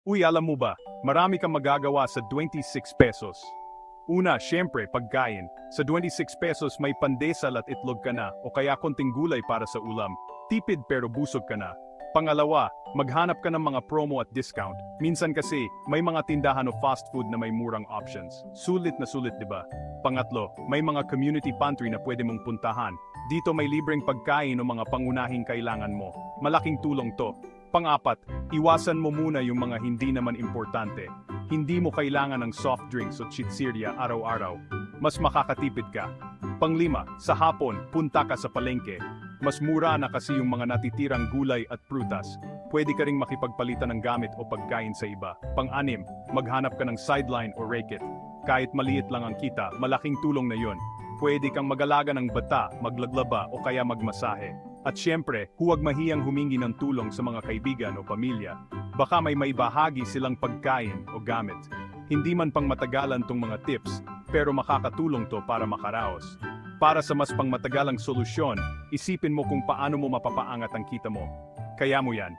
Uy, alam mo ba, marami kang magagawa sa 26 pesos. Una, syempre, pagkain. Sa 26 pesos may pandesal at itlog ka na o kaya konting gulay para sa ulam. Tipid pero busog ka na. Pangalawa, maghanap ka ng mga promo at discount. Minsan kasi, may mga tindahan o fast food na may murang options. Sulit na sulit, di ba? Pangatlo, may mga community pantry na pwede mong puntahan. Dito may libreng pagkain o mga pangunahing kailangan mo. Malaking tulong to. Pang-apat, iwasan mo muna yung mga hindi naman importante. Hindi mo kailangan ng soft drinks o chichirya araw-araw. Mas makakatipid ka. Panglima, sa hapon, punta ka sa palengke. Mas mura na kasi yung mga natitirang gulay at prutas. Pwede ka ring makipagpalitan ng gamit o pagkain sa iba. Pang-anim, maghanap ka ng sideline o racket. Kahit maliit lang ang kita, malaking tulong na yon. Pwede kang mag-alaga ng bata, maglaglaba o kaya magmasahe. At syempre, huwag mahiyang humingi ng tulong sa mga kaibigan o pamilya. Baka may maibahagi silang pagkain o gamit. Hindi man pang matagalan tong mga tips, pero makakatulong to para makaraos. Para sa mas pangmatagalang solusyon, isipin mo kung paano mo mapapaangat ang kita mo. Kaya mo yan.